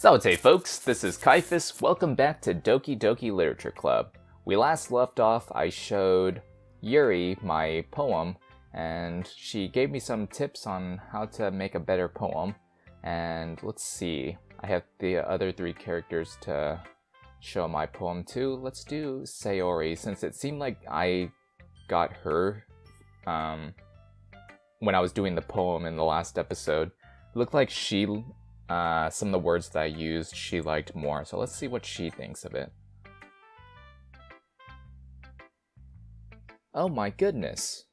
Salute folks, this is Kaiphas. Welcome back to Doki Doki Literature Club. We last left off, I showed Yuri my poem, and she gave me some tips on how to make a better poem. And let's see, I have the other three characters to show my poem to. Let's do Sayori, since it seemed like I got her when I was doing the poem in the last episode. It looked like she... some of the words that I used she liked more, so let's see what she thinks of it. Oh my goodness.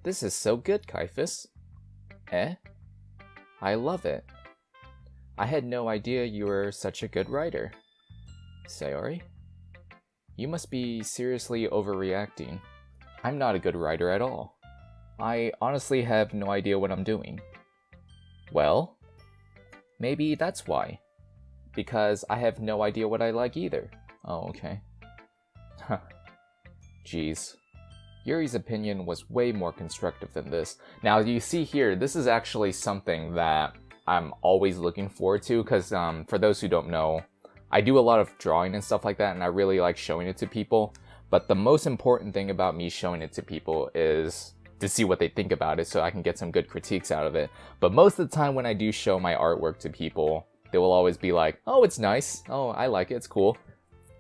This is so good, Kaiphas. Eh? I love it. I had no idea you were such a good writer. Sayori? You must be seriously overreacting. I'm not a good writer at all. I honestly have no idea what I'm doing. Well? Maybe that's why. Because I have no idea what I like either. Oh, okay. Huh. Jeez. Yuri's opinion was way more constructive than this. Now, you see here, this is actually something that I'm always looking forward to, because for those who don't know, I do a lot of drawing and stuff like that, and I really like showing it to people. But the most important thing about me showing it to people is to see what they think about it, so I can get some good critiques out of it. But most of the time when I do show my artwork to people, they will always be like, oh, it's nice, oh, I like it, it's cool.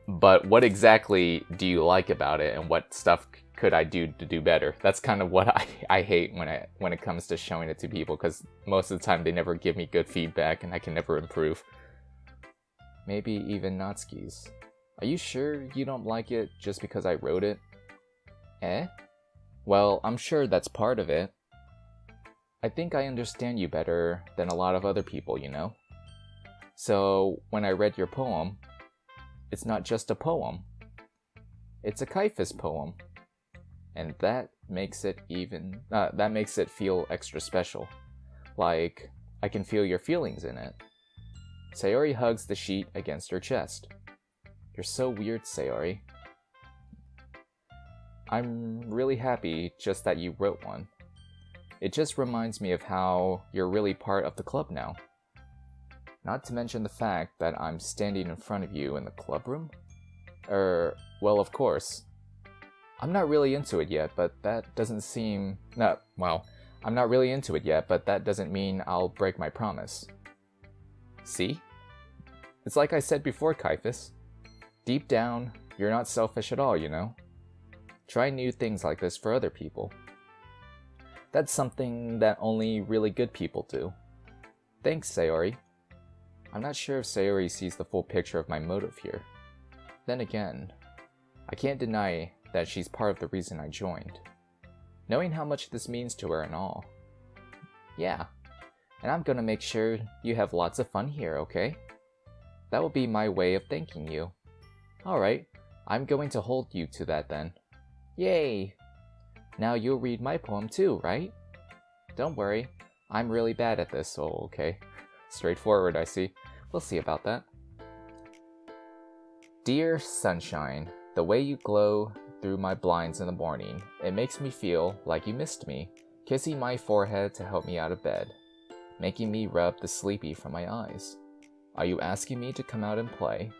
But what exactly do you like about it, and what stuff could I do to do better? That's kind of what I hate when it comes to showing it to people, because most of the time they never give me good feedback and I can never improve. Maybe even Natsuki's. Are you sure you don't like it just because I wrote it? Eh? Well, I'm sure that's part of it. I think I understand you better than a lot of other people, you know? So, when I read your poem, it's not just a poem. It's a Kaiphas poem. And that makes it feel extra special. Like, I can feel your feelings in it. Sayori hugs the sheet against her chest. You're so weird, Sayori. I'm really happy just that you wrote one. It just reminds me of how you're really part of the club now. Not to mention the fact that I'm standing in front of you in the club room? Well, of course. I'm not really into it yet, but that doesn't seem... I'm not really into it yet, but that doesn't mean I'll break my promise. See? It's like I said before, Kaiphas. Deep down, you're not selfish at all, you know? Try new things like this for other people. That's something that only really good people do. Thanks, Sayori. I'm not sure if Sayori sees the full picture of my motive here. Then again, I can't deny that she's part of the reason I joined. Knowing how much this means to her and all. Yeah, and I'm gonna make sure you have lots of fun here, okay? That will be my way of thanking you. Alright, I'm going to hold you to that then. Yay! Now you'll read my poem too, right? Don't worry, I'm really bad at this, so okay. Straightforward, I see. We'll see about that. Dear sunshine, the way you glow through my blinds in the morning, it makes me feel like you missed me, kissing my forehead to help me out of bed, making me rub the sleepy from my eyes. Are you asking me to come out and play?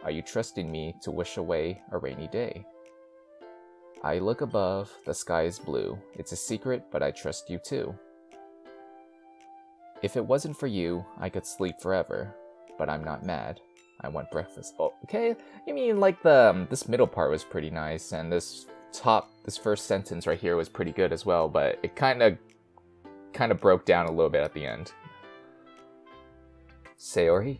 Are you trusting me to wish away a rainy day? I look above, the sky is blue. It's a secret, but I trust you too. If it wasn't for you, I could sleep forever, but I'm not mad. I want breakfast. Oh, okay. I mean, like this middle part was pretty nice, and this first sentence right here was pretty good as well, but it kind of broke down a little bit at the end. Sayori?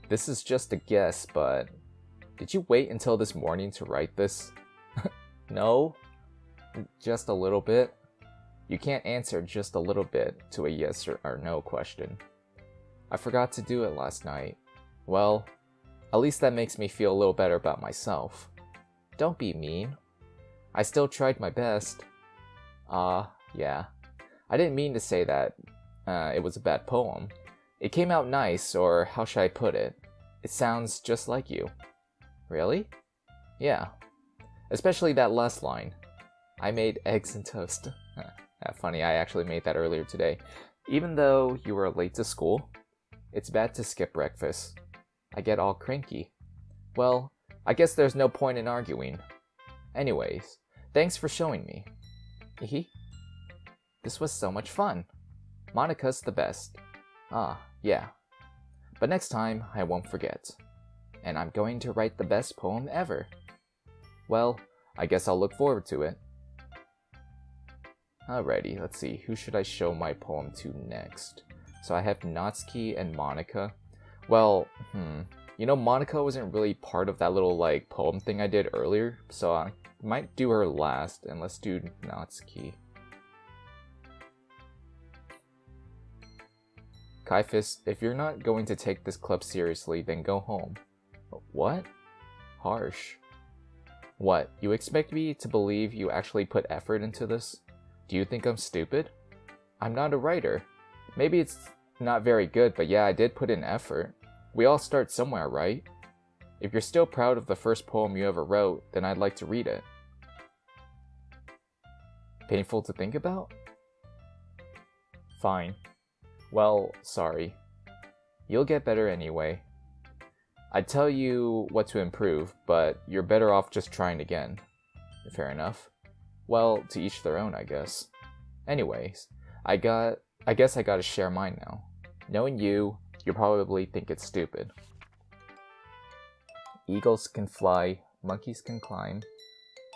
This is just a guess, but did you wait until this morning to write this? No? Just a little bit? You can't answer just a little bit to a yes or no question. I forgot to do it last night. Well, at least that makes me feel a little better about myself. Don't be mean. I still tried my best. Yeah. I didn't mean to say that it was a bad poem. It came out nice, or how should I put it? It sounds just like you. Really? Yeah. Especially that last line. I made eggs and toast. Funny, I actually made that earlier today. Even though you were late to school, it's bad to skip breakfast. I get all cranky. Well, I guess there's no point in arguing. Anyways, thanks for showing me. Hehe. This was so much fun. Monika's the best. Ah, yeah. But next time, I won't forget. And I'm going to write the best poem ever. Well, I guess I'll look forward to it. Alrighty, let's see. Who should I show my poem to next? So I have Natsuki and Monika. Well, you know, Monika wasn't really part of that little, poem thing I did earlier, so I might do her last, and let's do Natsuki. Kaiphas, if you're not going to take this club seriously, then go home. What? Harsh. What, you expect me to believe you actually put effort into this? Do you think I'm stupid? I'm not a writer. Maybe it's not very good, but yeah, I did put in effort. We all start somewhere, right? If you're still proud of the first poem you ever wrote, then I'd like to read it. Painful to think about? Fine. Well, sorry. You'll get better anyway. I'd tell you what to improve, but you're better off just trying again. Fair enough. Well, to each their own, I guess. Anyways, I guess I gotta share mine now. Knowing you probably think it's stupid. Eagles can fly, monkeys can climb,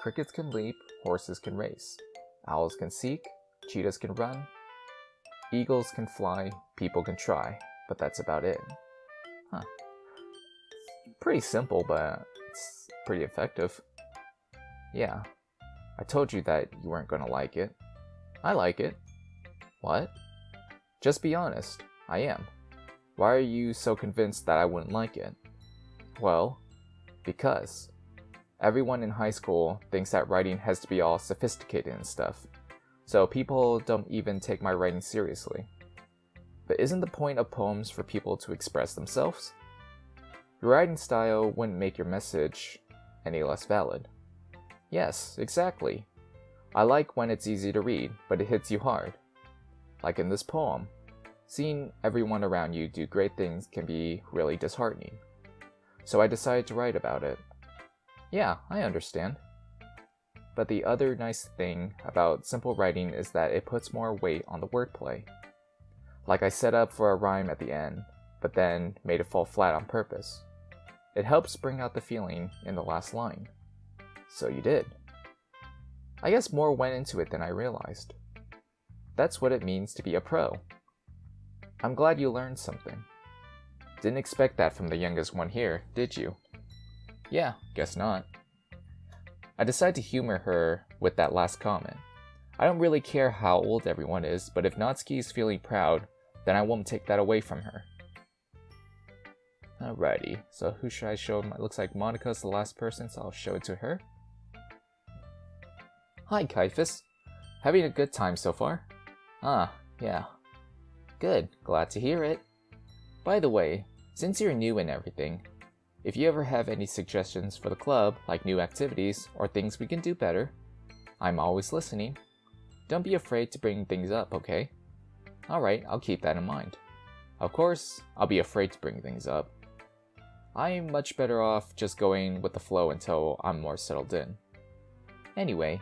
crickets can leap, horses can race, owls can seek, cheetahs can run, eagles can fly, people can try, but that's about it. Huh. Pretty simple, but it's pretty effective. Yeah, I told you that you weren't gonna like it. I like it. What? Just be honest. I am. Why are you so convinced that I wouldn't like it? Well, because everyone in high school thinks that writing has to be all sophisticated and stuff, so people don't even take my writing seriously. But isn't the point of poems for people to express themselves? Your writing style wouldn't make your message any less valid. Yes, exactly. I like when it's easy to read, but it hits you hard. Like in this poem. Seeing everyone around you do great things can be really disheartening. So I decided to write about it. Yeah, I understand. But the other nice thing about simple writing is that it puts more weight on the wordplay. Like I set up for a rhyme at the end, but then made it fall flat on purpose. It helps bring out the feeling in the last line. So you did. I guess more went into it than I realized. That's what it means to be a pro. I'm glad you learned something. Didn't expect that from the youngest one here, did you? Yeah, guess not. I decided to humor her with that last comment. I don't really care how old everyone is, but if Natsuki is feeling proud, then I won't take that away from her. Alrighty, so who should I show? It looks like Monika's the last person, so I'll show it to her. Hi, Kaiphas. Having a good time so far? Ah, yeah. Good, glad to hear it. By the way, since you're new and everything, if you ever have any suggestions for the club, like new activities or things we can do better, I'm always listening. Don't be afraid to bring things up, okay? Alright, I'll keep that in mind. Of course, I'll be afraid to bring things up. I'm much better off just going with the flow until I'm more settled in. Anyway,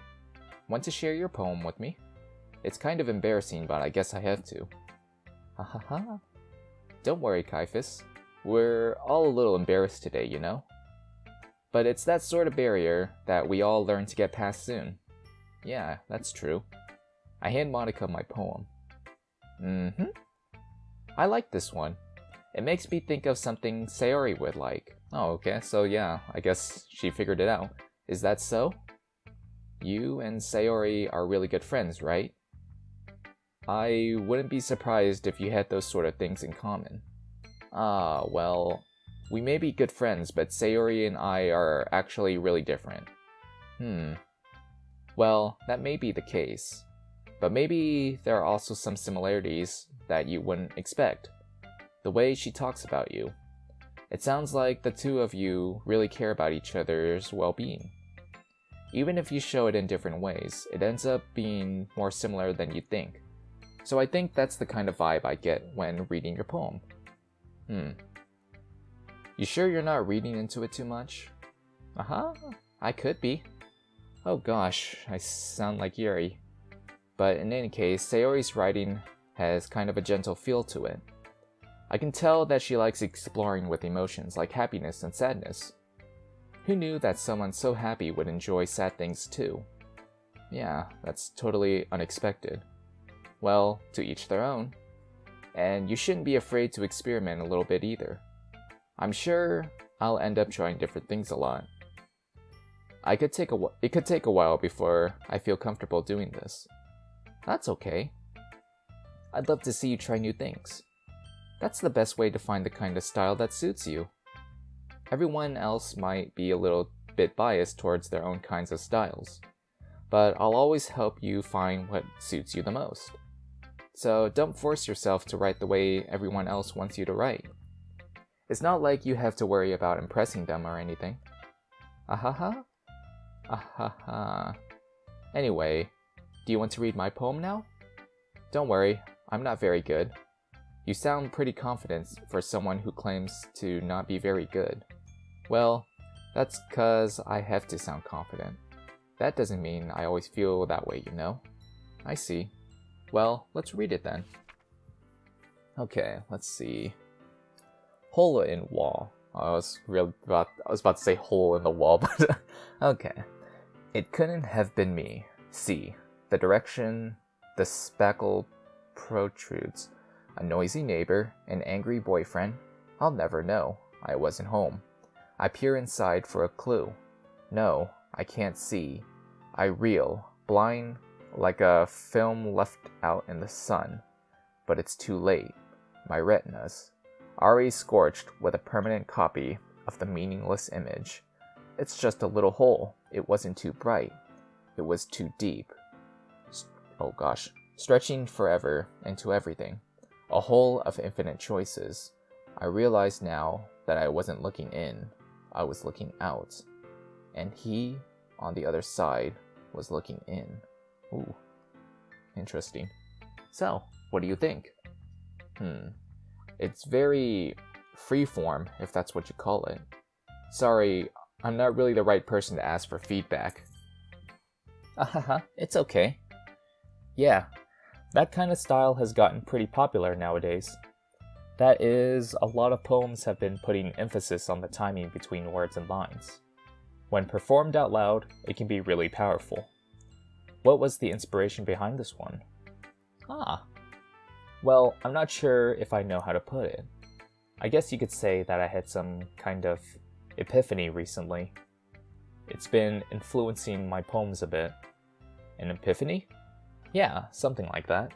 want to share your poem with me? It's kind of embarrassing, but I guess I have to. Ha ha ha. Don't worry, Kaiphas. We're all a little embarrassed today, you know? But it's that sort of barrier that we all learn to get past soon. Yeah, that's true. I hand Monika my poem. I like this one. It makes me think of something Sayori would like. Oh, okay, so yeah, I guess she figured it out. Is that so? You and Sayori are really good friends, right? I wouldn't be surprised if you had those sort of things in common. Ah, well, we may be good friends, but Sayori and I are actually really different. Well, that may be the case. But maybe there are also some similarities that you wouldn't expect. The way she talks about you. It sounds like the two of you really care about each other's well-being. Even if you show it in different ways, it ends up being more similar than you'd think. So I think that's the kind of vibe I get when reading your poem. You sure you're not reading into it too much? I could be. Oh gosh, I sound like Yuri. But in any case, Sayori's writing has kind of a gentle feel to it. I can tell that she likes exploring with emotions like happiness and sadness. Who knew that someone so happy would enjoy sad things too? Yeah, that's totally unexpected. Well, to each their own. And you shouldn't be afraid to experiment a little bit either. I'm sure I'll end up trying different things a lot. It could take a while before I feel comfortable doing this. That's okay. I'd love to see you try new things. That's the best way to find the kind of style that suits you. Everyone else might be a little bit biased towards their own kinds of styles, but I'll always help you find what suits you the most. So don't force yourself to write the way everyone else wants you to write. It's not like you have to worry about impressing them or anything. Ahaha. Anyway, do you want to read my poem now? Don't worry, I'm not very good. You sound pretty confident for someone who claims to not be very good. Well, that's 'cause I have to sound confident. That doesn't mean I always feel that way, you know? I see. Well, let's read it then. Okay, let's see. Hole in wall. I was about to say hole in the wall, but okay. It couldn't have been me. See, the direction the spackle protrudes. A noisy neighbor, an angry boyfriend. I'll never know. I wasn't home. I peer inside for a clue. No, I can't see. I reel, blind like a film left out in the sun. But it's too late. My retinas, already scorched with a permanent copy of the meaningless image. It's just a little hole. It wasn't too bright. It was too deep. Stretching forever into everything. A hole of infinite choices. I realize now that I wasn't looking in. I was looking out. And he, on the other side, was looking in. Ooh, interesting. So, what do you think? It's very freeform, if that's what you call it. Sorry, I'm not really the right person to ask for feedback. It's okay. Yeah, that kind of style has gotten pretty popular nowadays. That is, a lot of poems have been putting emphasis on the timing between words and lines. When performed out loud, it can be really powerful. What was the inspiration behind this one? Well, I'm not sure if I know how to put it. I guess you could say that I had some kind of epiphany recently. It's been influencing my poems a bit. An epiphany? Yeah, something like that.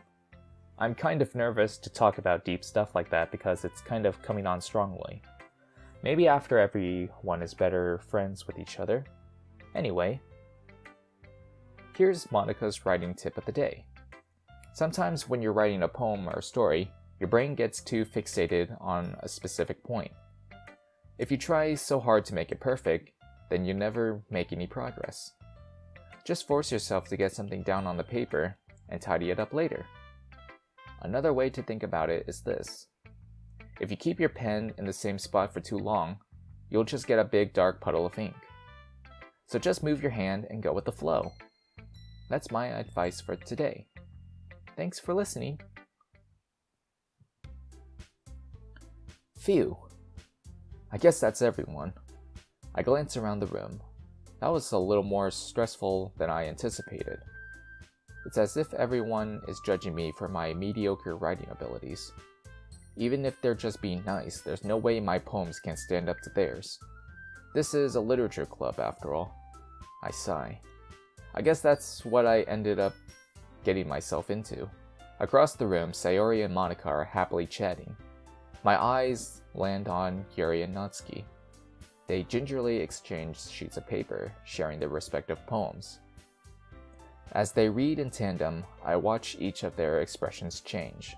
I'm kind of nervous to talk about deep stuff like that because it's kind of coming on strongly. Maybe after everyone is better friends with each other. Anyway, here's Monica's writing tip of the day. Sometimes when you're writing a poem or a story, your brain gets too fixated on a specific point. If you try so hard to make it perfect, then you never make any progress. Just force yourself to get something down on the paper and tidy it up later. Another way to think about it is this. If you keep your pen in the same spot for too long, you'll just get a big dark puddle of ink. So just move your hand and go with the flow. That's my advice for today. Thanks for listening. Phew. I guess that's everyone. I glance around the room. That was a little more stressful than I anticipated. It's as if everyone is judging me for my mediocre writing abilities. Even if they're just being nice, there's no way my poems can stand up to theirs. This is a literature club after all. I sigh. I guess that's what I ended up getting myself into. Across the room, Sayori and Monica are happily chatting. My eyes land on Yuri and Natsuki. They gingerly exchange sheets of paper, sharing their respective poems. As they read in tandem, I watch each of their expressions change.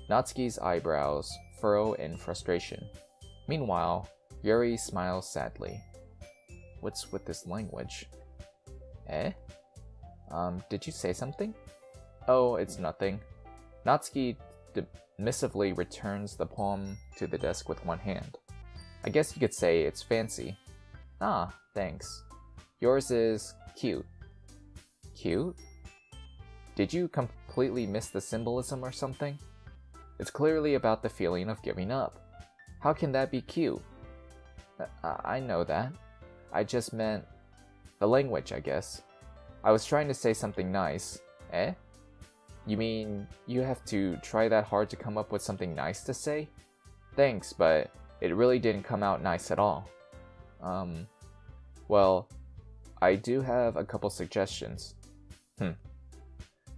Natsuki's eyebrows furrow in frustration. Meanwhile, Yuri smiles sadly. What's with this language? Eh? Did you say something? Oh, it's nothing. Natsuki dismissively returns the poem to the desk with one hand. I guess you could say it's fancy. Ah, thanks. Yours is cute. Cute? Did you completely miss the symbolism or something? It's clearly about the feeling of giving up. How can that be cute? I know that. I just meant the language, I guess. I was trying to say something nice. Eh? You mean you have to try that hard to come up with something nice to say? Thanks, but it really didn't come out nice at all. Well, I do have a couple suggestions.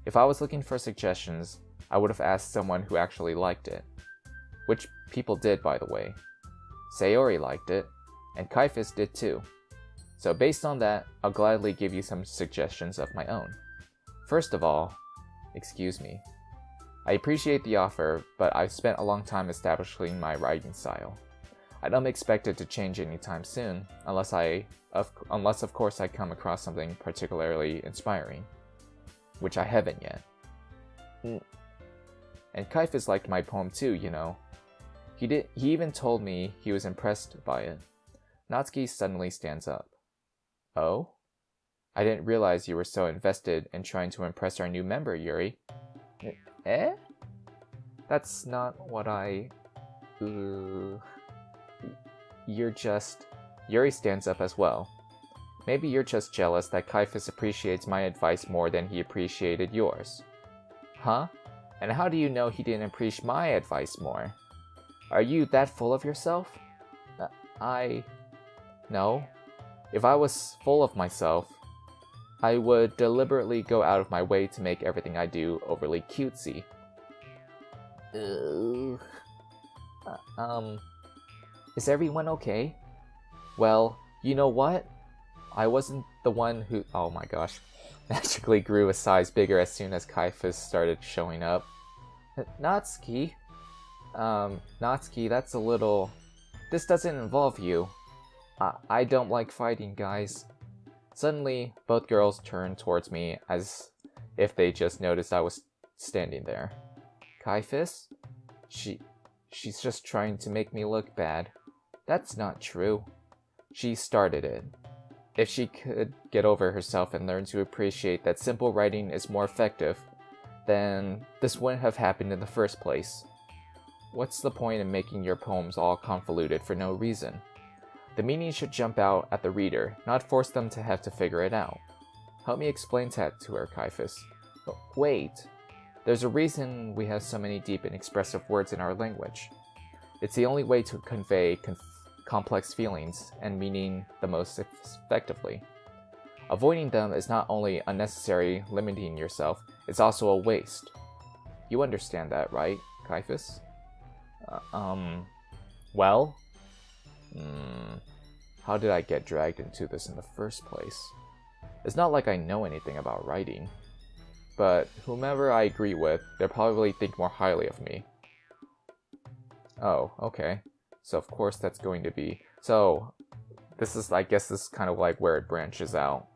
If I was looking for suggestions, I would have asked someone who actually liked it. Which people did, by the way. Sayori liked it, and Kaiphas did too. So based on that, I'll gladly give you some suggestions of my own. First of all, excuse me. I appreciate the offer, but I've spent a long time establishing my writing style. I don't expect it to change anytime soon, unless of course I come across something particularly inspiring. Which I haven't yet. And Kaiphas liked my poem too, you know. He even told me he was impressed by it. Natsuki suddenly stands up. Oh? I didn't realize you were so invested in trying to impress our new member, Yuri. Eh? That's not what I... You're just... Yuri stands up as well. Maybe you're just jealous that Kaiphas appreciates my advice more than he appreciated yours. Huh? And how do you know he didn't appreciate my advice more? Are you that full of yourself? No. If I was full of myself, I would deliberately go out of my way to make everything I do overly cutesy. Is everyone okay? Well, you know what? I wasn't the one who, oh my gosh, magically grew a size bigger as soon as Kaiphas started showing up. Natsuki? Natsuki, that's a little... This doesn't involve you. I don't like fighting, guys. Suddenly, both girls turned towards me as if they just noticed I was standing there. Kaiphas? She's just trying to make me look bad. That's not true. She started it. If she could get over herself and learn to appreciate that simple writing is more effective, then this wouldn't have happened in the first place. What's the point in making your poems all convoluted for no reason? The meaning should jump out at the reader, not force them to have to figure it out. Help me explain that to her, Kaiphas. But wait, there's a reason we have so many deep and expressive words in our language. It's the only way to convey complex feelings and meaning the most effectively. Avoiding them is not only unnecessary limiting yourself, it's also a waste. You understand that, right, Kaiphas? Well? How did I get dragged into this in the first place? It's not like I know anything about writing. But whomever I agree with, they'll probably think more highly of me. Oh, okay. So of course that's going to be... So, I guess this is kind of like where it branches out.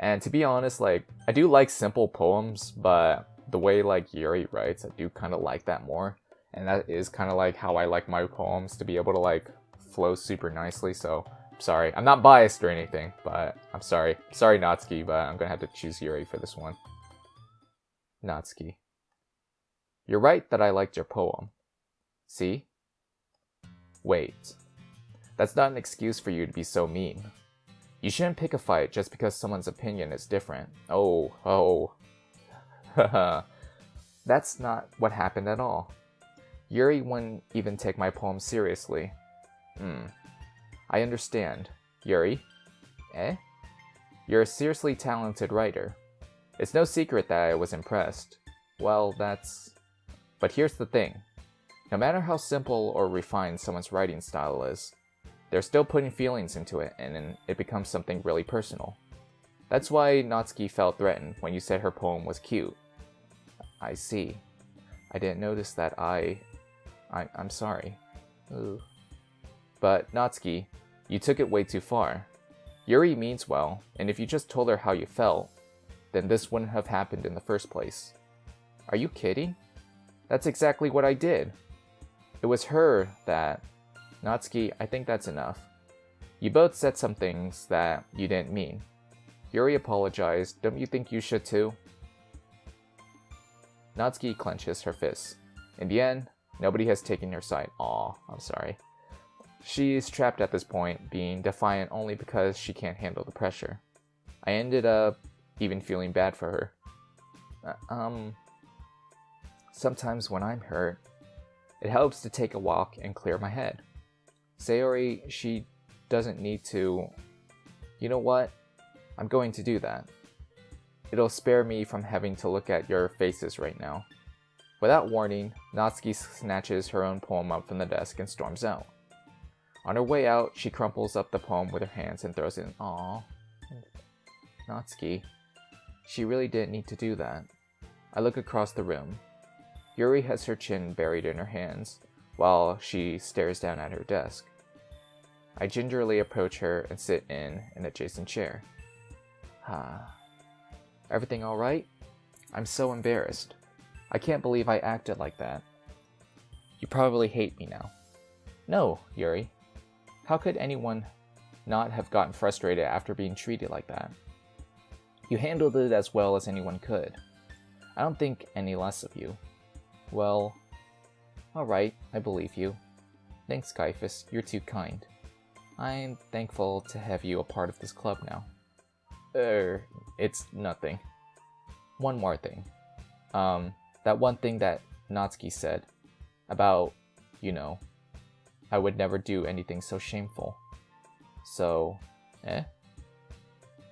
And to be honest, like, I do like simple poems, but the way like Yuri writes, I do kind of like that more. And that is kind of like how I like my poems to be able to like flow super nicely, so I'm sorry. I'm not biased or anything, but I'm sorry. Sorry, Natsuki, but I'm gonna have to choose Yuri for this one. Natsuki. You're right that I liked your poem. See? Wait. That's not an excuse for you to be so mean. You shouldn't pick a fight just because someone's opinion is different. Oh. That's not what happened at all. Yuri wouldn't even take my poem seriously. I understand. Yuri? Eh? You're a seriously talented writer. It's no secret that I was impressed. Well, that's... But here's the thing. No matter how simple or refined someone's writing style is, they're still putting feelings into it, and it becomes something really personal. That's why Natsuki felt threatened when you said her poem was cute. I see. I didn't notice that. I'm sorry. Ooh. But, Natsuki, you took it way too far. Yuri means well, and if you just told her how you felt, then this wouldn't have happened in the first place. Are you kidding? That's exactly what I did. It was her that... Natsuki, I think that's enough. You both said some things that you didn't mean. Yuri apologized. Don't you think you should too? Natsuki clenches her fists. In the end, nobody has taken her side. Aw, I'm sorry. She's trapped at this point, being defiant only because she can't handle the pressure. I ended up even feeling bad for her. Sometimes when I'm hurt, it helps to take a walk and clear my head. Sayori, she doesn't need to... You know what? I'm going to do that. It'll spare me from having to look at your faces right now. Without warning, Natsuki snatches her own poem up from the desk and storms out. On her way out, she crumples up the poem with her hands and throws it in. Aww. Natsuki. She really didn't need to do that. I look across the room. Yuri has her chin buried in her hands, while she stares down at her desk. I gingerly approach her and sit in an adjacent chair. Everything alright? I'm so embarrassed. I can't believe I acted like that. You probably hate me now. No, Yuri. How could anyone not have gotten frustrated after being treated like that? You handled it as well as anyone could. I don't think any less of you. Well, alright, I believe you. Thanks, Kaiphas, you're too kind. I'm thankful to have you a part of this club now. It's nothing. One more thing. That one thing that Natsuki said about, you know, I would never do anything so shameful. So,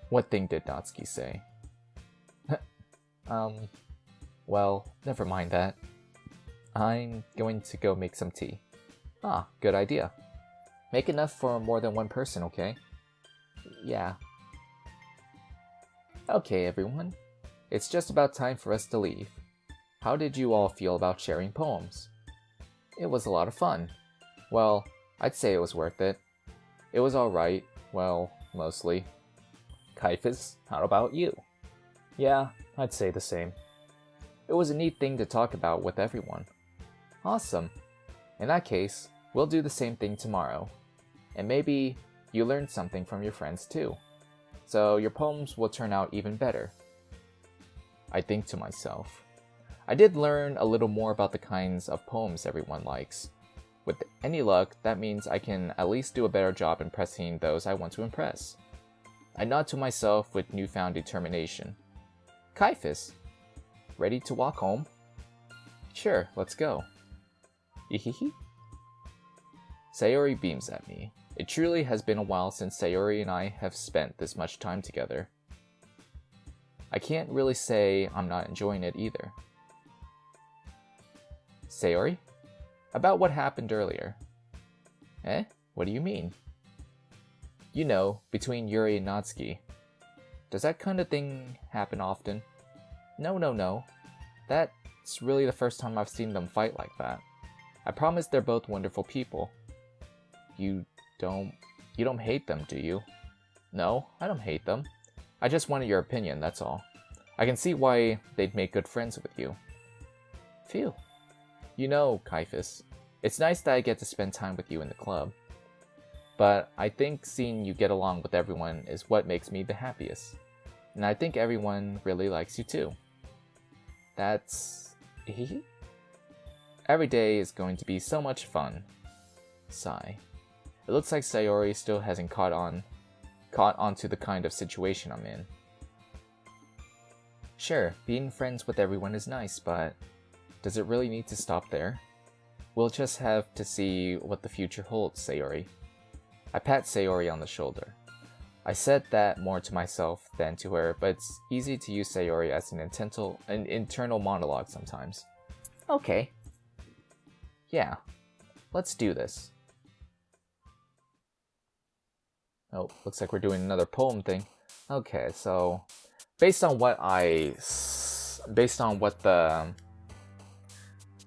What thing did Natsuki say? Well, never mind that. I'm going to go make some tea. Ah, good idea. Make enough for more than one person, okay? Yeah. Okay, everyone. It's just about time for us to leave. How did you all feel about sharing poems? It was a lot of fun. Well, I'd say it was worth it. It was alright. Well, mostly. Kaiphas, how about you? Yeah, I'd say the same. It was a neat thing to talk about with everyone. Awesome. In that case, we'll do the same thing tomorrow. And maybe you learned something from your friends too. So your poems will turn out even better. I think to myself. I did learn a little more about the kinds of poems everyone likes. With any luck, that means I can at least do a better job impressing those I want to impress. I nod to myself with newfound determination. Kaiphas, ready to walk home? Sure, let's go. Hehehe. Sayori beams at me. It truly has been a while since Sayori and I have spent this much time together. I can't really say I'm not enjoying it either. Sayori? About what happened earlier. What do you mean? You know, between Yuri and Natsuki. Does that kind of thing happen often? No. That's really the first time I've seen them fight like that. I promise they're both wonderful people. You don't hate them, do you? No, I don't hate them. I just wanted your opinion, that's all. I can see why they'd make good friends with you. Phew. You know, Kaiphas, it's nice that I get to spend time with you in the club. But I think seeing you get along with everyone is what makes me the happiest. And I think everyone really likes you too. That's... Every day is going to be so much fun. Sigh. It looks like Sayori still hasn't caught on to the kind of situation I'm in. Sure, being friends with everyone is nice, but does it really need to stop there? We'll just have to see what the future holds, Sayori. I pat Sayori on the shoulder. I said that more to myself than to her, but it's easy to use Sayori as an internal monologue sometimes. Okay. Yeah, let's do this. Oh, looks like we're doing another poem thing. Okay, so based on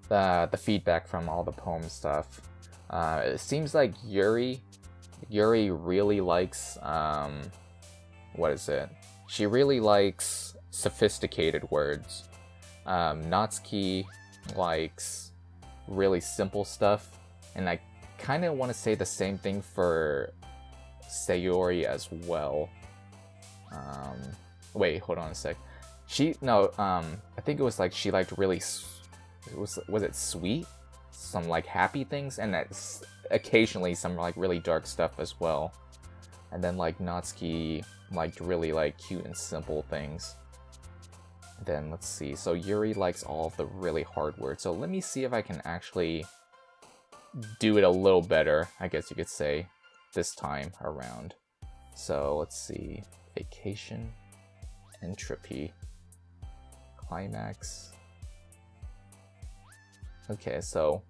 the feedback from all the poem stuff, it seems like Yuri really likes what is it? She really likes sophisticated words. Natsuki likes really simple stuff, and I kind of want to say the same thing for Sayori as well. Wait, hold on a sec. I think it was like she liked really, was it sweet? Some like happy things, and that's occasionally some like really dark stuff as well. And then like Natsuki liked really like cute and simple things. Then let's see, so Yuri likes all of the really hard words. So let me see if I can actually do it a little better, I guess you could say, this time around. So let's see, vacation, entropy, climax. Okay, so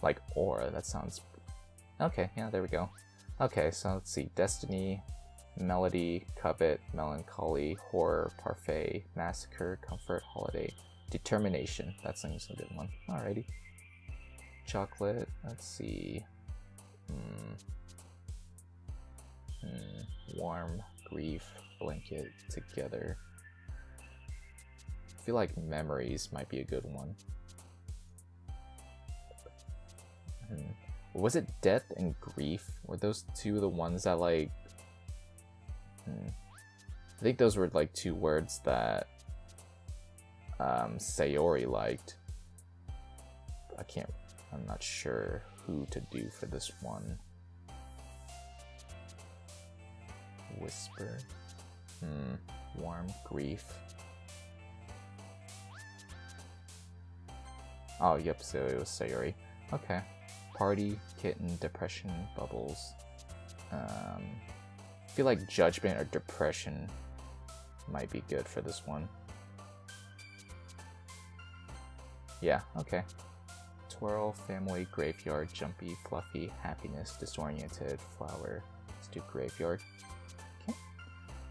like aura, that sounds... Okay, yeah, there we go. Okay, so let's see, destiny, melody, covet, melancholy, horror, parfait, massacre, comfort, holiday, determination. That seems a good one. Alrighty. Chocolate, let's see. Warm, grief, blanket, together. I feel like memories might be a good one. Was it death and grief? Were those two the ones that like... I think those were like two words that Sayori liked. I'm not sure who to do for this one. Whisper. Warm, grief. Oh, yep, so it was Sayori. Okay. Party, kitten, depression, bubbles. I feel like judgment or depression might be good for this one. Yeah, okay. Twirl, family, graveyard, jumpy, fluffy, happiness, disoriented, flower. Let's do graveyard. Okay.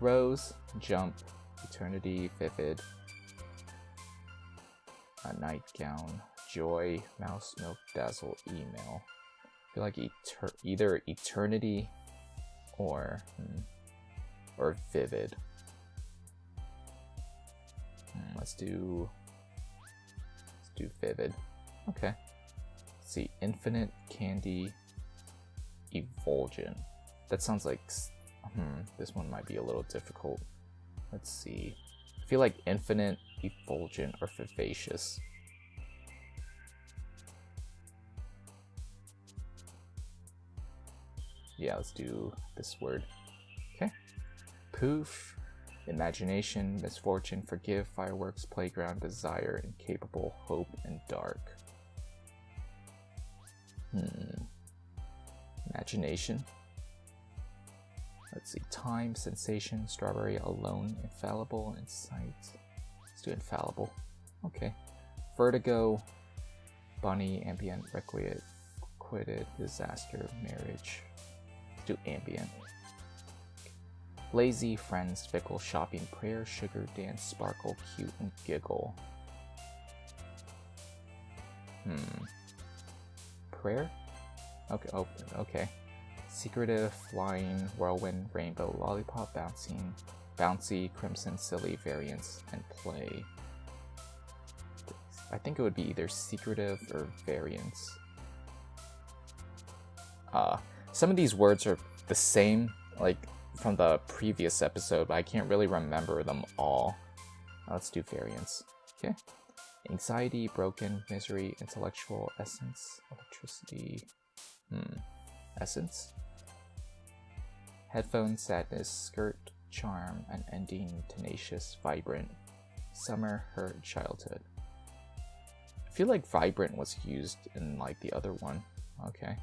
Rose, jump, eternity, vivid, a nightgown, joy, mouse, milk, dazzle, email. I feel like either eternity or vivid. Let's do vivid. Okay. Let's see, infinite, candy, effulgent. That sounds like this one might be a little difficult. Let's see. I feel like infinite, effulgent, or vivacious. Yeah, let's do this word. Okay. Poof, imagination, misfortune, forgive, fireworks, playground, desire, incapable, hope, and dark. Imagination. Let's see, time, sensation, strawberry, alone, infallible, insight. Let's do infallible. Okay. Vertigo, bunny, ambient, requiet, quitted, disaster, marriage. Let's do ambient. Lazy, friends, fickle, shopping, prayer, sugar, dance, sparkle, cute, and giggle. Prayer? Okay, oh, okay. Secretive, flying, whirlwind, rainbow, lollipop, bouncing, bouncy, crimson, silly, variance, and play. I think it would be either secretive or variance. Some of these words are the same, like from the previous episode, but I can't really remember them all. Let's do variance. Okay. Anxiety, broken, misery, intellectual, essence, electricity. Essence. Headphone, sadness, skirt, charm, an ending, tenacious, vibrant, summer, hurt, childhood. I feel like vibrant was used in like the other one. Okay.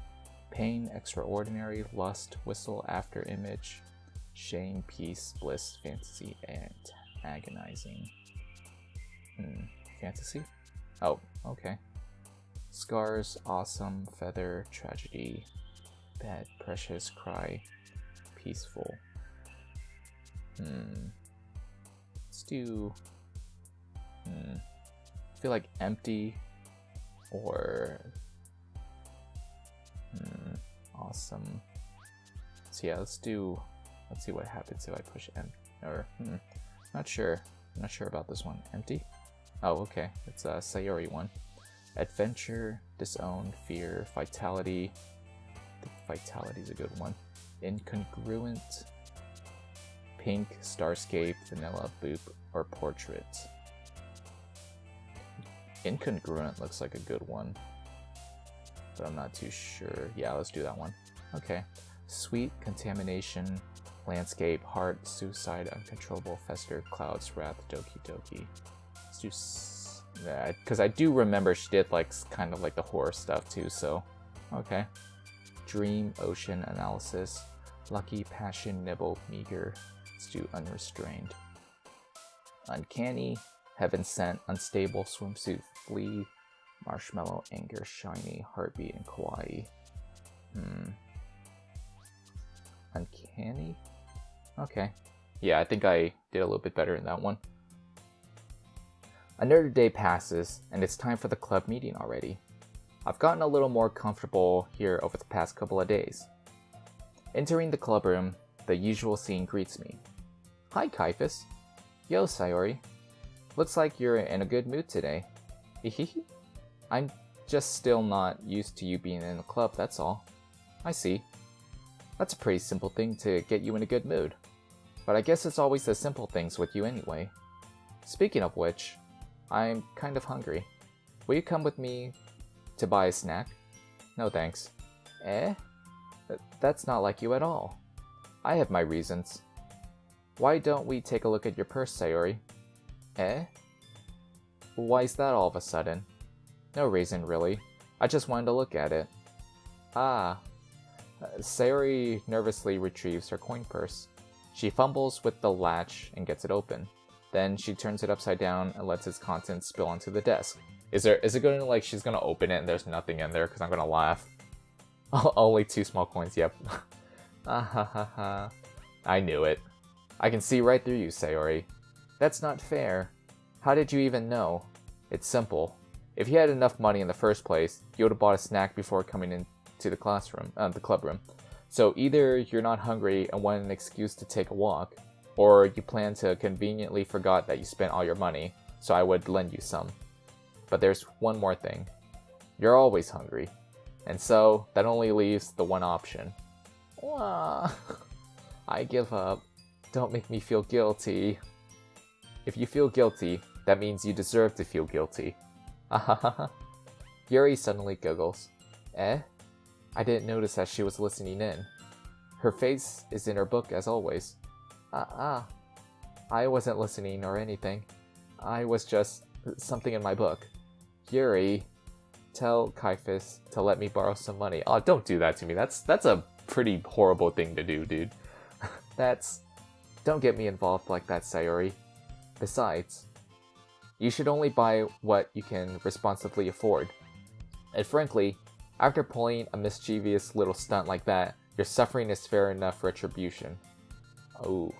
Pain, extraordinary, lust, whistle, after image, shame, peace, bliss, fantasy, and agonizing. Fantasy? Oh, okay. Scars, awesome, feather, tragedy, bad, precious, cry, peaceful. Let's do... I feel like empty or... awesome. So yeah, let's see what happens if I push empty, or, not sure about this one. Empty? Oh, okay, it's a Sayori one. Adventure, disown, fear, vitality. I think vitality is a good one. Incongruent, pink, starscape, vanilla, boop, or portrait. Incongruent looks like a good one, but I'm not too sure. Yeah, let's do that one. Okay. Sweet, contamination, landscape, heart, suicide, uncontrollable, fester, clouds, wrath, Doki Doki. Let's do that, because I do remember she did like kind of like the horror stuff too, so okay. Dream, ocean, analysis, lucky, passion, nibble, meager. Let's do unrestrained. Uncanny, heaven sent, unstable, swimsuit, flee, marshmallow, anger, shiny, heartbeat, and kawaii. Uncanny? Okay. Yeah, I think I did a little bit better in that one. Another day passes, and it's time for the club meeting already. I've gotten a little more comfortable here over the past couple of days. Entering the club room, the usual scene greets me. Hi, Kaiphas. Yo, Sayori. Looks like you're in a good mood today. Hehehe. I'm just still not used to you being in the club, that's all. I see. That's a pretty simple thing to get you in a good mood. But I guess it's always the simple things with you anyway. Speaking of which, I'm kind of hungry. Will you come with me to buy a snack? No thanks. Eh? That's not like you at all. I have my reasons. Why don't we take a look at your purse, Sayori? Eh? Why's that all of a sudden? No reason, really. I just wanted to look at it. Ah. Sayori nervously retrieves her coin purse. She fumbles with the latch and gets it open. Then she turns it upside down and lets its contents spill onto the desk. Is it going to, like, she's going to open it and there's nothing in there? Because I'm going to laugh. Only 2 small coins, yep. Ah ha ha ha. I knew it. I can see right through you, Sayori. That's not fair. How did you even know? It's simple. If you had enough money in the first place, you would have bought a snack before coming into the club room. So either you're not hungry and want an excuse to take a walk, or you plan to conveniently forgot that you spent all your money, so I would lend you some. But there's one more thing. You're always hungry. And so, that only leaves the one option. Wah. I give up. Don't make me feel guilty. If you feel guilty, that means you deserve to feel guilty. Ahahaha. Yuri suddenly giggles. Eh? I didn't notice that she was listening in. Her face is in her book as always. I wasn't listening or anything. I was just something in my book. Yuri, tell Kaiphas to let me borrow some money. Oh, don't do that to me. That's a pretty horrible thing to do, dude. Don't get me involved like that, Sayori. Besides, you should only buy what you can responsibly afford. And frankly, after pulling a mischievous little stunt like that, your suffering is fair enough retribution. Oh.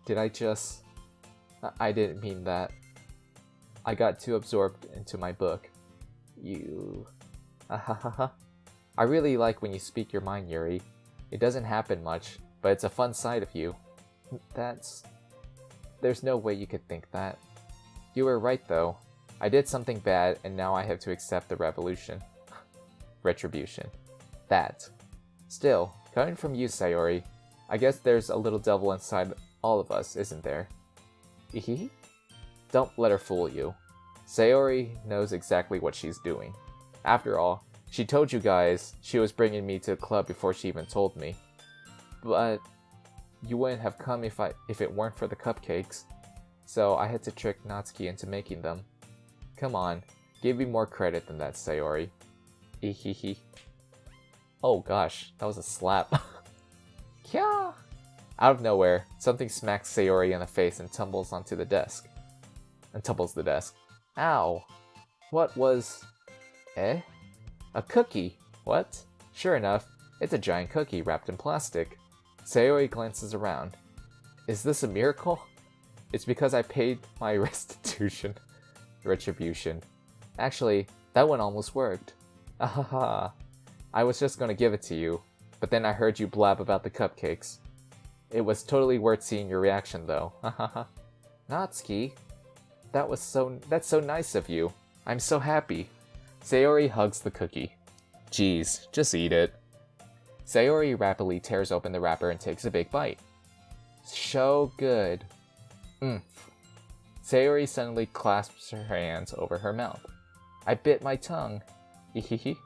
Did I just... I didn't mean that. I got too absorbed into my book. You... I really like when you speak your mind, Yuri. It doesn't happen much, but it's a fun side of you. There's no way you could think that. You were right, though. I did something bad, and now I have to accept the revolution. Retribution. That. Still, coming from you, Sayori, I guess there's a little devil inside all of us, isn't there? Ehehe? Don't let her fool you. Sayori knows exactly what she's doing. After all, she told you guys she was bringing me to the club before she even told me. But you wouldn't have come if it weren't for the cupcakes. So I had to trick Natsuki into making them. Come on, give me more credit than that, Sayori. Ehehe. Oh gosh, that was a slap. Kya! Out of nowhere, something smacks Sayori in the face and tumbles onto the desk. The desk. Ow! What was... Eh? A cookie! What? Sure enough, it's a giant cookie wrapped in plastic. Sayori glances around. Is this a miracle? It's because I paid my retribution. Actually, that one almost worked. Ahaha. I was just gonna give it to you, but then I heard you blab about the cupcakes. It was totally worth seeing your reaction, though. Hahaha. Natsuki, that's so nice of you. I'm so happy. Sayori hugs the cookie. Geez, just eat it. Sayori rapidly tears open the wrapper and takes a big bite. So good. Sayori suddenly clasps her hands over her mouth. I bit my tongue. Hehehe.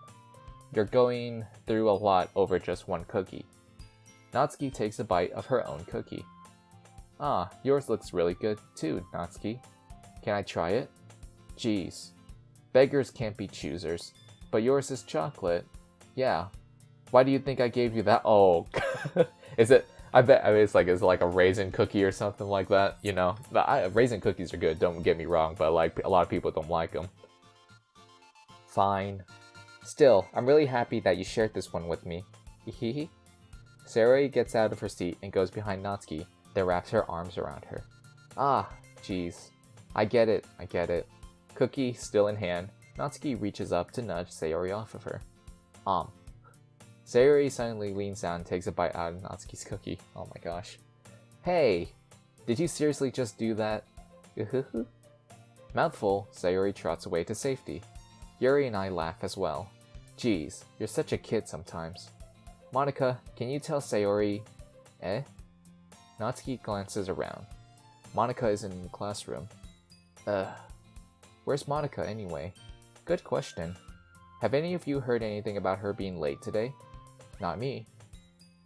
You're going through a lot over just one cookie. Natsuki takes a bite of her own cookie. Ah, yours looks really good too, Natsuki. Can I try it? Geez. Beggars can't be choosers. But yours is chocolate. Yeah. Why do you think I gave you that? Oh. Is it? I bet it's like a raisin cookie or something like that, you know? Raisin cookies are good, don't get me wrong, but like a lot of people don't like them. Fine. Still, I'm really happy that you shared this one with me. Hehehe. Sayori gets out of her seat and goes behind Natsuki, then wraps her arms around her. Ah, jeez. I get it. Cookie still in hand, Natsuki reaches up to nudge Sayori off of her. Sayori suddenly leans down and takes a bite out of Natsuki's cookie. Oh my gosh. Hey! Did you seriously just do that? Mouthful, Sayori trots away to safety. Yuri and I laugh as well. Geez, you're such a kid sometimes. Monika, can you tell Sayori... Eh? Natsuki glances around. Monika is in the classroom. Where's Monika anyway? Good question. Have any of you heard anything about her being late today? Not me.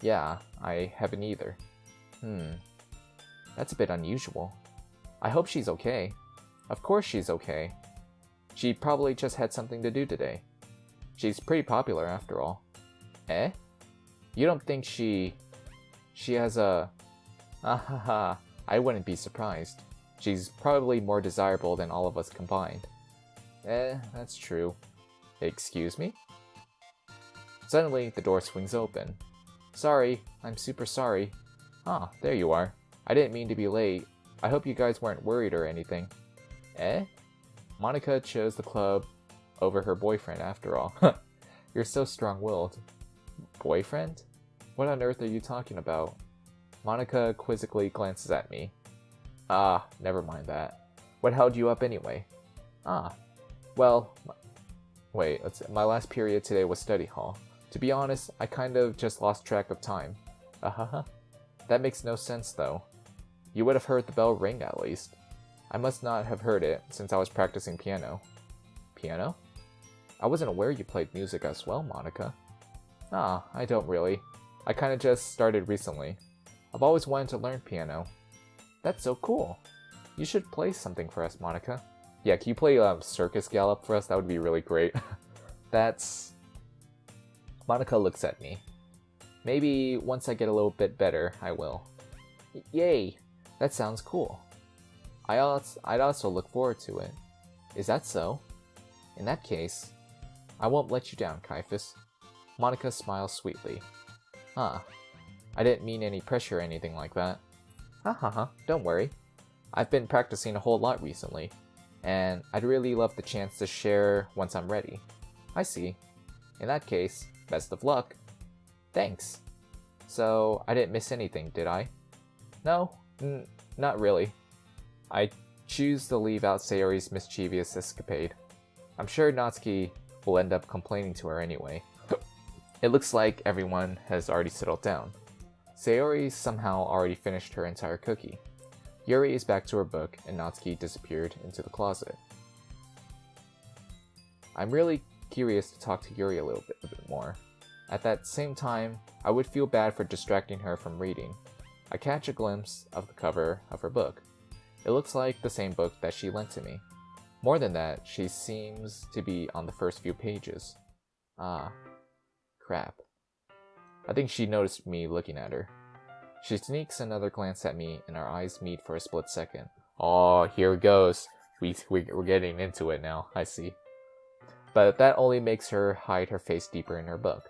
Yeah, I haven't either. That's a bit unusual. I hope she's okay. Of course she's okay. She probably just had something to do today. She's pretty popular after all. Eh? You don't think she has a... Ahaha, I wouldn't be surprised. She's probably more desirable than all of us combined. That's true. Excuse me? Suddenly, the door swings open. Sorry, I'm super sorry. Ah, there you are. I didn't mean to be late. I hope you guys weren't worried or anything. Eh? Monika chose the club over her boyfriend after all. You're so strong-willed. Boyfriend? What on earth are you talking about? Monika quizzically glances at me. Ah, never mind that. What held you up anyway? Ah, well... Wait, my last period today was study hall. To be honest, I kind of just lost track of time. That makes no sense though. You would have heard the bell ring at least. I must not have heard it since I was practicing piano. Piano? I wasn't aware you played music as well, Monika. Ah, I don't really. I kinda just started recently. I've always wanted to learn piano. That's so cool. You should play something for us, Monika. Yeah, can you play Circus Gallop for us? That would be really great. That's... Monika looks at me. Maybe once I get a little bit better, I will. Yay! That sounds cool. I'd also look forward to it. Is that so? In that case, I won't let you down, Kaiphas. Monika smiles sweetly. Huh. I didn't mean any pressure or anything like that. Don't worry. I've been practicing a whole lot recently, and I'd really love the chance to share once I'm ready. I see. In that case, best of luck. Thanks. So, I didn't miss anything, did I? No, not really. I choose to leave out Sayori's mischievous escapade. I'm sure Natsuki will end up complaining to her anyway. It looks like everyone has already settled down. Sayori somehow already finished her entire cookie. Yuri is back to her book, and Natsuki disappeared into the closet. I'm really curious to talk to Yuri a little bit more. At that same time, I would feel bad for distracting her from reading. I catch a glimpse of the cover of her book. It looks like the same book that she lent to me. More than that, she seems to be on the first few pages. Ah, crap. I think she noticed me looking at her. She sneaks another glance at me, and our eyes meet for a split second. Oh, here it goes. We're getting into it now, I see. But that only makes her hide her face deeper in her book.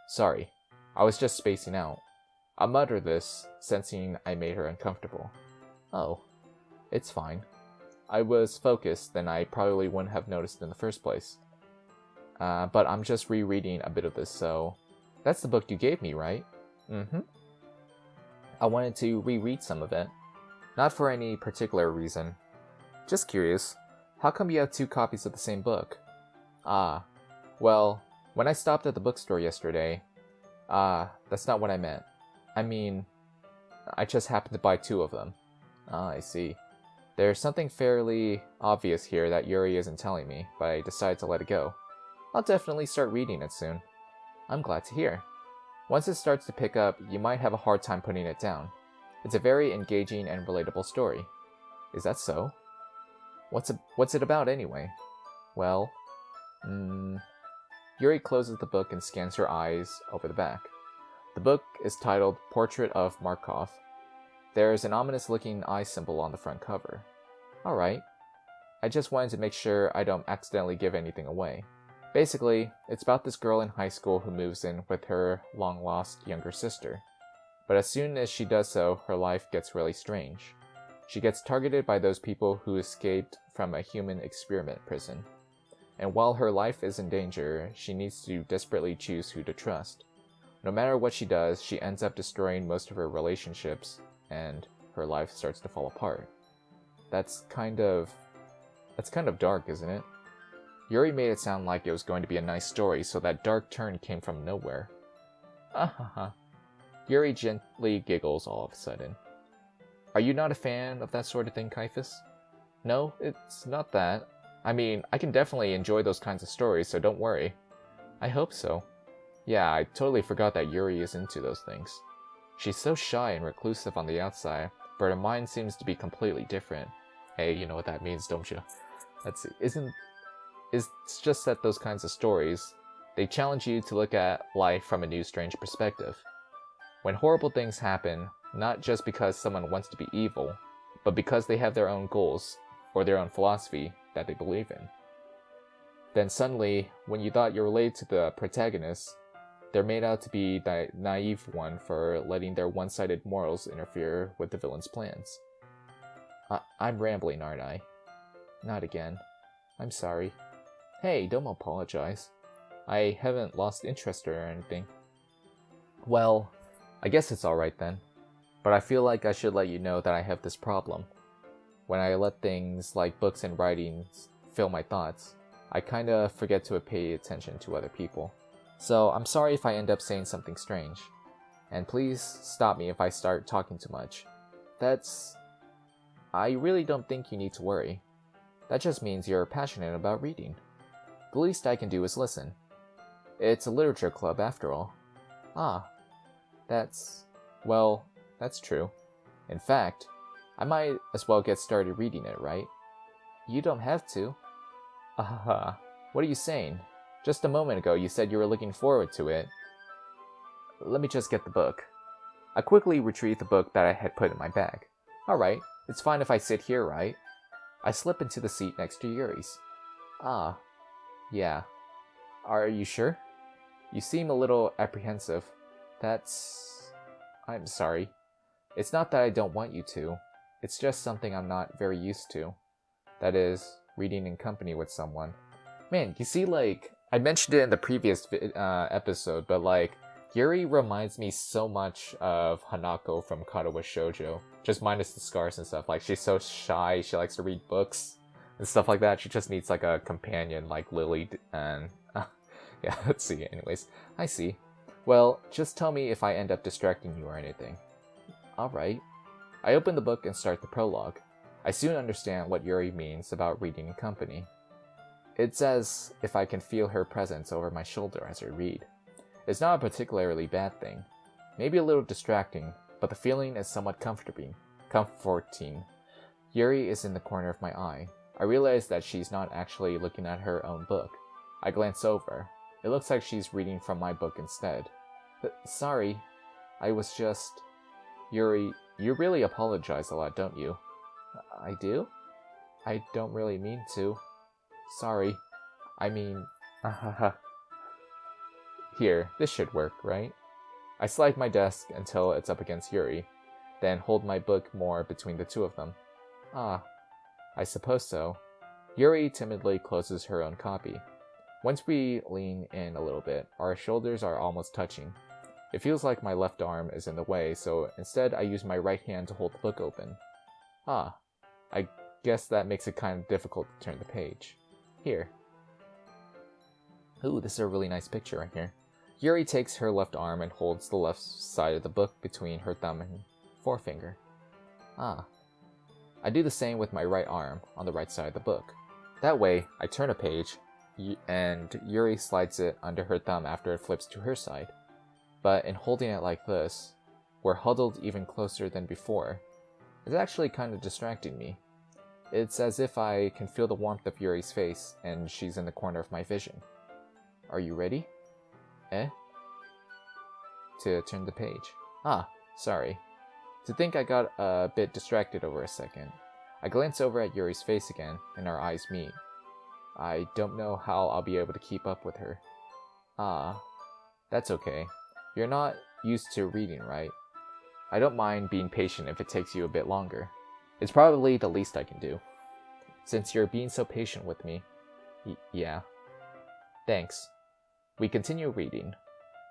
Sorry, I was just spacing out. I mutter this, sensing I made her uncomfortable. Oh, it's fine. I was focused, then I probably wouldn't have noticed in the first place. But I'm just rereading a bit of this, so... That's the book you gave me, right? Mm-hmm. I wanted to reread some of it. Not for any particular reason. Just curious. How come you have 2 copies of the same book? Ah, well, when I stopped at the bookstore yesterday... that's not what I meant. I mean, I just happened to buy 2 of them. Ah, I see. There's something fairly obvious here that Yuri isn't telling me, but I decided to let it go. I'll definitely start reading it soon. I'm glad to hear. Once it starts to pick up, you might have a hard time putting it down. It's a very engaging and relatable story. Is that so? What's it about anyway? Well, Yuri closes the book and scans her eyes over the back. The book is titled Portrait of Markov. There's an ominous-looking eye symbol on the front cover. Alright. I just wanted to make sure I don't accidentally give anything away. Basically, it's about this girl in high school who moves in with her long-lost younger sister. But as soon as she does so, her life gets really strange. She gets targeted by those people who escaped from a human experiment prison. And while her life is in danger, she needs to desperately choose who to trust. No matter what she does, she ends up destroying most of her relationships, and her life starts to fall apart. That's kind of dark, isn't it? Yuri made it sound like it was going to be a nice story, so that dark turn came from nowhere. Ahaha. Yuri gently giggles all of a sudden. Are you not a fan of that sort of thing, Kaiphas? No, it's not that. I mean, I can definitely enjoy those kinds of stories, so don't worry. I hope so. Yeah, I totally forgot that Yuri is into those things. She's so shy and reclusive on the outside, but her mind seems to be completely different. Hey, you know what that means, don't you? It's just that those kinds of stories, they challenge you to look at life from a new strange perspective. When horrible things happen, not just because someone wants to be evil, but because they have their own goals, or their own philosophy that they believe in. Then suddenly, when you thought you related to the protagonist, they're made out to be the naive one for letting their one-sided morals interfere with the villain's plans. I'm rambling, aren't I? Not again. I'm sorry. Hey, don't apologize. I haven't lost interest or anything. Well, I guess it's alright then. But I feel like I should let you know that I have this problem. When I let things like books and writings fill my thoughts, I kinda forget to pay attention to other people. So I'm sorry if I end up saying something strange. And please stop me if I start talking too much. I really don't think you need to worry. That just means you're passionate about reading. The least I can do is listen. It's a literature club after all. Ah, that's true. In fact, I might as well get started reading it, right? You don't have to. What are you saying? Just a moment ago you said you were looking forward to it. Let me just get the book. I quickly retrieved the book that I had put in my bag. Alright, it's fine if I sit here, right? I slip into the seat next to Yuri's. Ah, yeah. Are you sure? You seem a little apprehensive. I'm sorry. It's not that I don't want you to. It's just something I'm not very used to. That is, reading in company with someone. Man, you see, I mentioned it in the previous episode, but Yuri reminds me so much of Hanako from Katawa Shoujo. Just minus the scars and stuff. She's so shy, she likes to read books and stuff like that. She just needs a companion like Lily and... yeah, let's see. Anyways, I see. Well, just tell me if I end up distracting you or anything. Alright. I open the book and start the prologue. I soon understand what Yuri means about reading in company. It's as if I can feel her presence over my shoulder as I read. It's not a particularly bad thing. Maybe a little distracting, but the feeling is somewhat comforting. Yuri is in the corner of my eye. I realize that she's not actually looking at her own book. I glance over. It looks like she's reading from my book instead. Sorry, I was just... Yuri, you really apologize a lot, don't you? I do? I don't really mean to. Sorry. I mean... Here, this should work, right? I slide my desk until it's up against Yuri, then hold my book more between the two of them. Ah, I suppose so. Yuri timidly closes her own copy. Once we lean in a little bit, our shoulders are almost touching. It feels like my left arm is in the way, so instead I use my right hand to hold the book open. Ah, I guess that makes it kind of difficult to turn the page. Here. Ooh, this is a really nice picture right here. Yuri takes her left arm and holds the left side of the book between her thumb and forefinger. Ah. I do the same with my right arm on the right side of the book. That way, I turn a page, and Yuri slides it under her thumb after it flips to her side. But in holding it like this, we're huddled even closer than before. It's actually kind of distracting me. It's as if I can feel the warmth of Yuri's face, and she's in the corner of my vision. Are you ready? To turn the page. Ah, sorry. To think I got a bit distracted over a second. I glance over at Yuri's face again, and our eyes meet. I don't know how I'll be able to keep up with her. Ah, that's okay. You're not used to reading, right? I don't mind being patient if it takes you a bit longer. It's probably the least I can do. Since you're being so patient with me. Yeah. Thanks. We continue reading.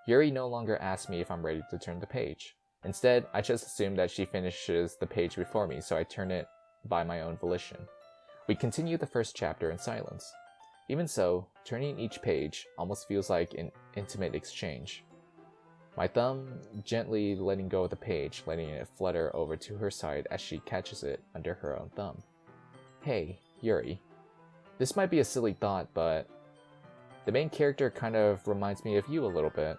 Yuri no longer asks me if I'm ready to turn the page. Instead, I just assume that she finishes the page before me, so I turn it by my own volition. We continue the first chapter in silence. Even so, turning each page almost feels like an intimate exchange. My thumb gently letting go of the page, letting it flutter over to her side as she catches it under her own thumb. Hey, Yuri. This might be a silly thought, but the main character kind of reminds me of you a little bit.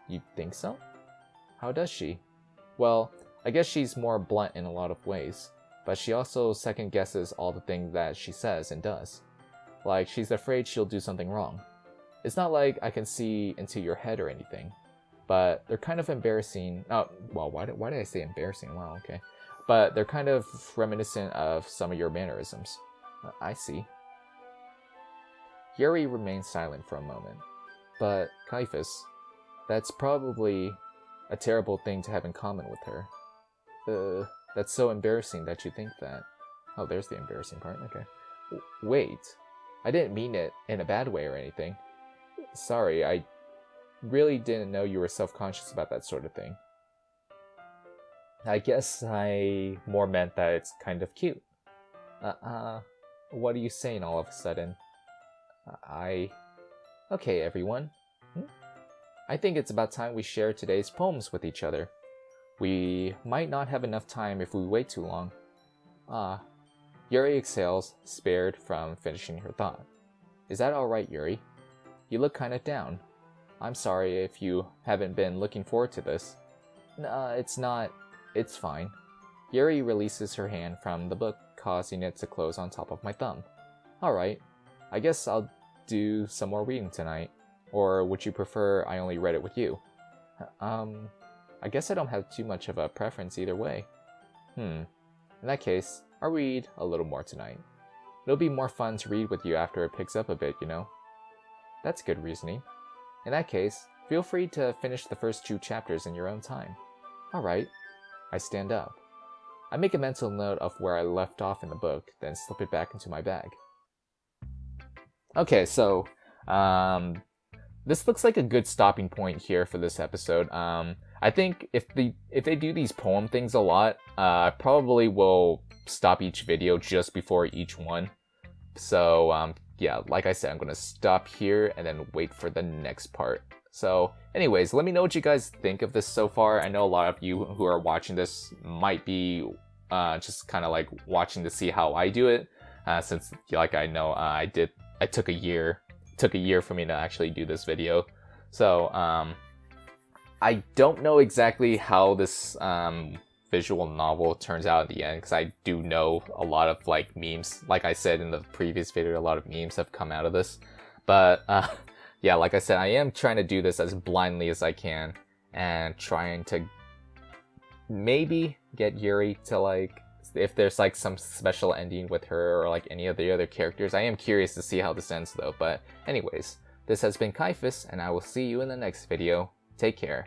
You think so? How does she? Well, I guess she's more blunt in a lot of ways, but she also second guesses all the things that she says and does. Like, she's afraid she'll do something wrong. It's not like I can see into your head or anything, but they're kind of embarrassing. Oh, well, why did I say embarrassing? Wow, okay. But they're kind of reminiscent of some of your mannerisms. I see. Yuri remains silent for a moment. But, Kaiphas, that's probably a terrible thing to have in common with her. That's so embarrassing that you think that. Oh, there's the embarrassing part, okay. Wait, I didn't mean it in a bad way or anything. Sorry, I really didn't know you were self-conscious about that sort of thing. I guess I more meant that it's kind of cute. What are you saying all of a sudden? Okay, everyone. I think it's about time we share today's poems with each other. We might not have enough time if we wait too long. Yuri exhales, spared from finishing her thought. Is that alright, Yuri? You look kind of down. I'm sorry if you haven't been looking forward to this. It's not. It's fine. Yuri releases her hand from the book, causing it to close on top of my thumb. Alright, I guess I'll do some more reading tonight. Or would you prefer I only read it with you? I guess I don't have too much of a preference either way. In that case, I'll read a little more tonight. It'll be more fun to read with you after it picks up a bit, you know? That's good reasoning. In that case, feel free to finish the first 2 chapters in your own time. Alright. I stand up. I make a mental note of where I left off in the book, then slip it back into my bag. Okay, so, this looks like a good stopping point here for this episode. I think if they do these poem things a lot, I probably will stop each video just before each one. So, yeah, like I said, I'm going to stop here and then wait for the next part. So, anyways, let me know what you guys think of this so far. I know a lot of you who are watching this might be just kind of like watching to see how I do it. Since, like I know, I took a year. It took a year for me to actually do this video. So, I don't know exactly how this visual novel turns out at the end, because I do know a lot of like memes. Like I said in the previous video, a lot of memes have come out of this. But yeah, like I said, I am trying to do this as blindly as I can, and trying to maybe get Yuri to, like, if there's like some special ending with her or like any of the other characters. I am curious to see how this ends though. But anyways, this has been Kaiphas, and I will see you in the next video. Take care.